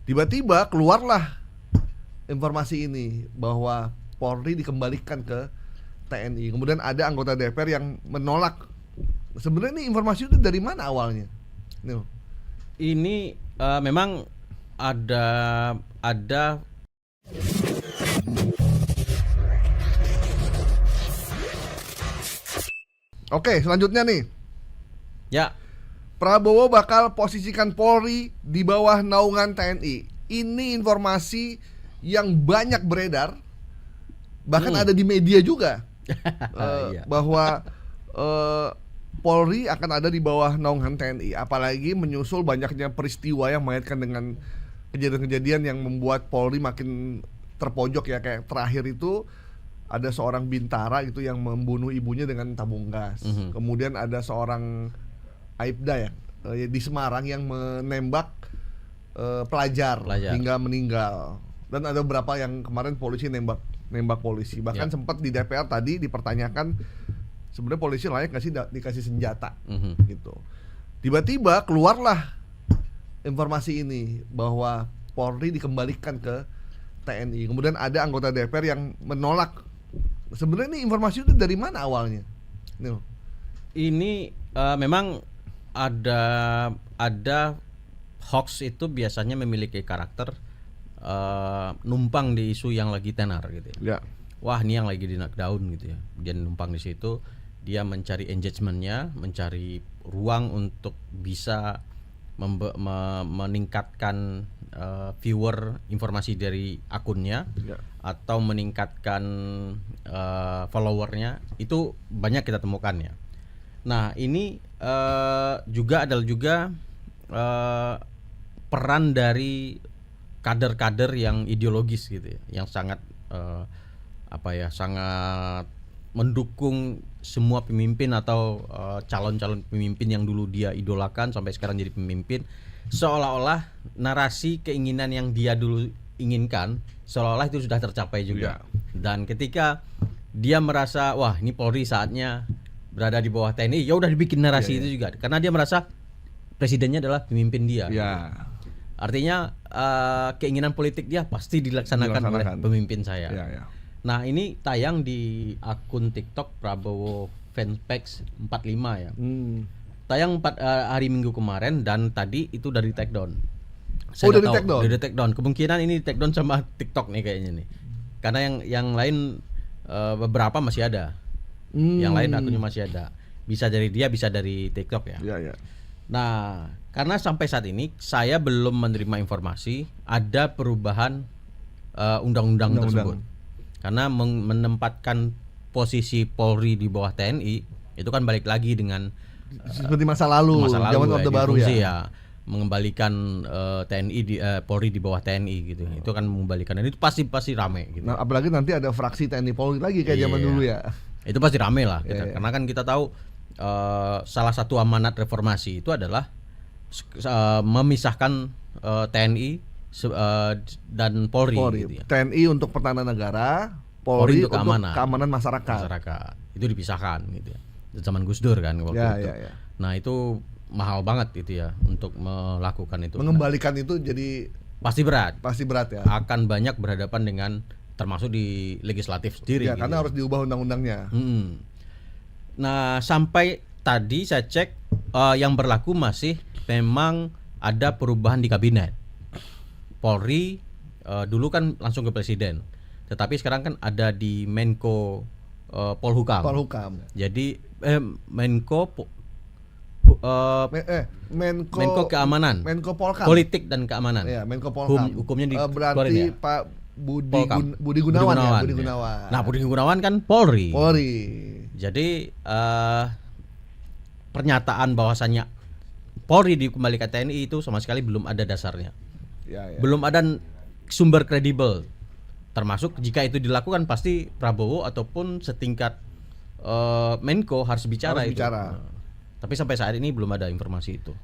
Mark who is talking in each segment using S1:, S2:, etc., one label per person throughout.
S1: Tiba-tiba keluarlah informasi ini bahwa Polri dikembalikan ke TNI. Kemudian ada anggota DPR yang menolak. Sebenarnya ini informasi itu dari mana awalnya?
S2: Ini memang ada
S1: Oke, selanjutnya nih.
S2: ya.
S1: Prabowo bakal posisikan Polri di bawah naungan TNI. Ini informasi yang banyak beredar, bahkan ada di media juga,
S2: Iya.
S1: bahwa Polri akan ada di bawah naungan TNI. Apalagi menyusul banyaknya peristiwa yang mengaitkan dengan kejadian-kejadian yang membuat Polri makin terpojok ya. Kayak terakhir itu ada seorang bintara gitu yang membunuh ibunya dengan tabung gas. Kemudian ada seorang Aibda ya di Semarang yang menembak pelajar hingga meninggal. Dan ada beberapa yang kemarin polisi nembak polisi. Bahkan sempat di DPR tadi dipertanyakan sebenarnya polisi layak nggak sih dikasih senjata gitu. Tiba-tiba keluarlah informasi ini bahwa Polri dikembalikan ke TNI. Kemudian ada anggota DPR yang menolak. Sebenarnya ini informasi itu dari mana awalnya?
S2: Ini memang ada hoax itu biasanya memiliki karakter numpang di isu yang lagi tenar gitu ya. Wah, ini yang lagi di knockdown gitu ya. Dia numpang di situ, dia mencari engagementnya, mencari ruang untuk bisa meningkatkan viewer informasi dari akunnya atau meningkatkan followernya. Itu banyak kita temukan ya. Nah, ini juga adalah peran dari kader-kader yang ideologis gitu ya, yang sangat sangat mendukung semua pemimpin atau calon-calon pemimpin yang dulu dia idolakan sampai sekarang jadi pemimpin, seolah-olah narasi keinginan yang dia dulu inginkan seolah-olah itu sudah tercapai juga. Dan ketika dia merasa wah ini Polri saatnya berada di bawah TNI, ya udah dibikin narasi itu juga, karena dia merasa presidennya adalah pemimpin dia. Artinya keinginan politik dia pasti dilaksanakan oleh pemimpin saya. Nah, ini tayang di akun TikTok Prabowo Fanpage 45 ya. Tayang hari Minggu kemarin dan tadi itu dari take down. Saya dari take down. Kemungkinan ini take down sama TikTok nih kayaknya nih. Karena yang lain beberapa masih ada. Yang lain akunnya masih ada. Bisa dari dia, bisa dari TikTok ya. Nah, karena sampai saat ini saya belum menerima informasi ada perubahan undang-undang tersebut. Karena menempatkan posisi Polri di bawah TNI itu kan balik lagi dengan
S1: seperti masa lalu zaman Orde Baru
S2: ya. Mengembalikan Polri di bawah TNI gitu. Itu kan mengembalikan, dan itu pasti rame gitu.
S1: Nah, apalagi nanti ada fraksi TNI Polri lagi kayak zaman dulu ya.
S2: Itu pasti rame lah kita. Karena kan kita tahu salah satu amanat reformasi itu adalah memisahkan TNI dan Polri gitu ya.
S1: TNI untuk pertahanan negara, Polri untuk keamanan masyarakat.
S2: Itu dipisahkan gitu ya. Zaman Gus Dur kan waktu itu. Nah, itu mahal banget itu ya untuk melakukan itu.
S1: Mengembalikan itu jadi
S2: pasti berat
S1: ya.
S2: Akan banyak berhadapan dengan termasuk di legislatif sendiri.
S1: Karena harus diubah undang-undangnya.
S2: Nah, sampai tadi saya cek yang berlaku masih memang ada perubahan di kabinet. Polri dulu kan langsung ke presiden, tetapi sekarang kan ada di Menko Polhukam. Jadi Menko Keamanan,
S1: Menko Polkam,
S2: Politik dan Keamanan.
S1: Menko Polkam.
S2: Hukumnya
S1: berarti Pak Budi Gunawan.
S2: Nah, Budi Gunawan kan Polri. Jadi pernyataan bahwasannya Polri dikembalikan TNI itu sama sekali belum ada dasarnya. Belum ada sumber kredibel. Termasuk jika itu dilakukan pasti Prabowo ataupun setingkat Menko harus bicara. Tapi sampai saat ini belum ada informasi itu.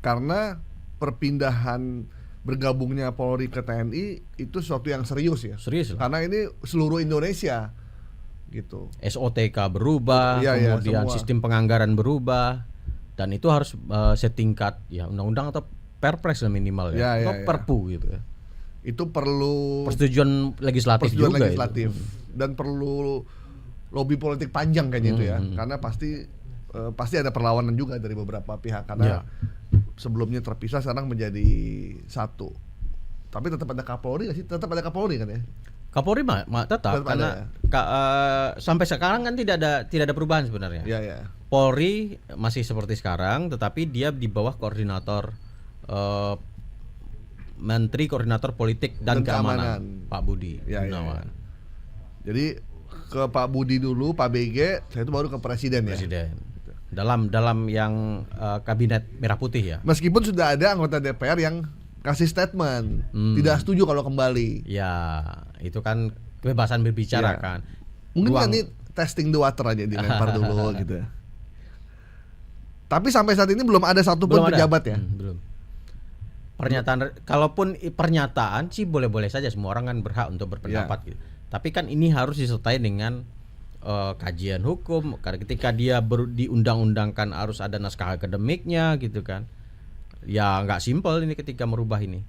S1: Karena perpindahan bergabungnya Polri ke TNI itu sesuatu yang serius ya. Karena ini seluruh Indonesia gitu.
S2: SOTK berubah, kemudian sistem penganggaran berubah, dan itu harus setingkat ya undang-undang atau perpres lah minimal ya,
S1: Ya,
S2: atau
S1: ya, ya.
S2: perpu gitu ya.
S1: Itu perlu
S2: Persetujuan legislatif
S1: persetujuan
S2: juga
S1: legislatif
S2: itu.
S1: dan perlu lobby politik panjang kayaknya itu ya, karena pasti ada perlawanan juga dari beberapa pihak karena sebelumnya terpisah sekarang menjadi satu. Tapi tetap ada Kapolri nggak sih? Tetap ada Kapolri kan ya?
S2: Kapolri tetap
S1: Tetap
S2: karena
S1: ada
S2: sampai sekarang kan tidak ada perubahan sebenarnya.
S1: Ya ya.
S2: Polri masih seperti sekarang, tetapi dia di bawah koordinator Menteri Koordinator Politik dan Keamanan, Pak Budi
S1: Ya, ya,
S2: Gunawan.
S1: ya. Jadi ke Pak Budi dulu, Pak BG, saya itu baru ke Presiden ya.
S2: Presiden. Dalam yang kabinet merah putih ya.
S1: Meskipun sudah ada anggota DPR yang kasih statement tidak setuju kalau kembali.
S2: Ya, itu kan kebebasan berbicara
S1: Ya.
S2: kan.
S1: Mungkin kan ini testing the water aja dilempar dulu gitu. Tapi sampai saat ini belum ada satupun
S2: Belum ada.
S1: pejabat ya.
S2: Belum. Pernyataan, kalaupun pernyataan sih boleh-boleh saja, semua orang kan berhak untuk berpendapat gitu. Tapi kan ini harus disertai dengan kajian hukum. Karena ketika dia diundang-undangkan harus ada naskah akademiknya gitu kan. Ya nggak simpel ini ketika merubah ini.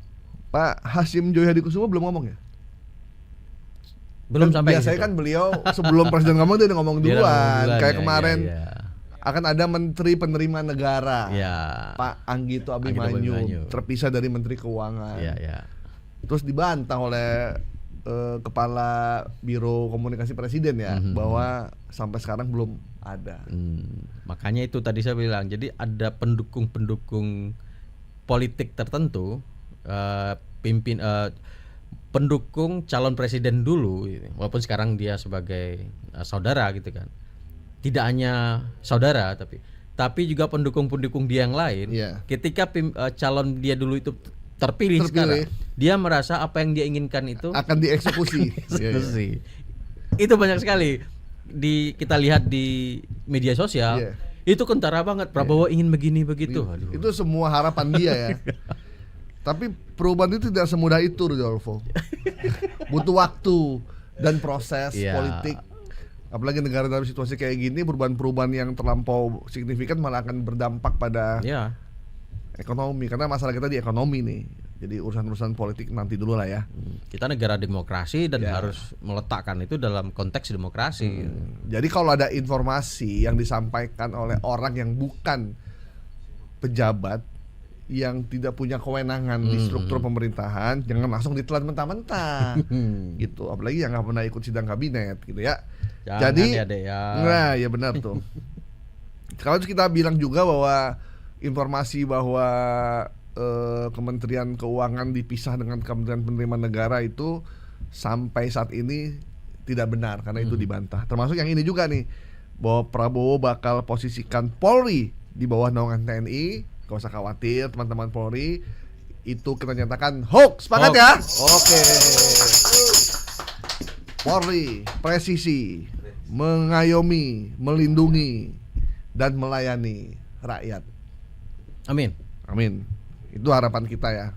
S1: Pak Hasyim Joyo Hadikusumo belum ngomong ya?
S2: Belum sampai ke
S1: biasanya
S2: situ.
S1: kan beliau sebelum presiden ngomong dia udah ngomong
S2: Dia
S1: duluan.
S2: ngomong
S1: Kayak
S2: ya,
S1: kemarin
S2: ya.
S1: akan ada menteri penerima negara.
S2: Ya.
S1: Pak Anggito Abimanyu
S2: Abimanyu.
S1: terpisah dari Menteri Keuangan.
S2: Ya, ya.
S1: Terus dibantah oleh Kepala Biro Komunikasi Presiden ya bahwa sampai sekarang belum ada.
S2: Makanya itu tadi saya bilang, jadi ada pendukung-pendukung politik tertentu, pendukung calon presiden dulu, walaupun sekarang dia sebagai saudara gitu kan. Tidak hanya saudara tapi juga pendukung-pendukung dia yang lain.
S1: Iya.
S2: Ketika calon dia dulu itu terpilih sekarang, dia merasa apa yang dia inginkan itu
S1: akan dieksekusi.
S2: eksekusi. Itu banyak sekali kita lihat di media sosial.
S1: Iya.
S2: Itu kentara banget, Prabowo ingin begini begitu. Aduh.
S1: Itu semua harapan dia ya. Tapi perubahan itu tidak semudah itu, Rodolfo. Butuh waktu dan proses politik. Apalagi negara dalam situasi kayak gini, perubahan-perubahan yang terlampau signifikan malah akan berdampak pada ekonomi. Karena masalah kita di ekonomi nih. Jadi urusan-urusan politik nanti dulu lah ya.
S2: Kita negara demokrasi dan harus meletakkan itu dalam konteks demokrasi.
S1: Jadi kalau ada informasi yang disampaikan oleh orang yang bukan pejabat, yang tidak punya kewenangan di struktur pemerintahan, jangan langsung ditelan mentah-mentah. Gitu. Apalagi yang nggak pernah ikut sidang kabinet gitu ya.
S2: Jangan
S1: Jadi nah ya benar tuh. Kalau kita bilang juga bahwa informasi bahwa Kementerian Keuangan dipisah dengan Kementerian Penerimaan Negara itu sampai saat ini tidak benar karena itu dibantah. Termasuk yang ini juga nih, bahwa Prabowo bakal posisikan Polri di bawah naungan TNI. Gak usah khawatir teman-teman Polri, itu kita nyatakan hoax. Sepakat ya? Oke. Polri presisi, mengayomi, melindungi dan melayani rakyat.
S2: Amin.
S1: Amin. Itu harapan kita ya.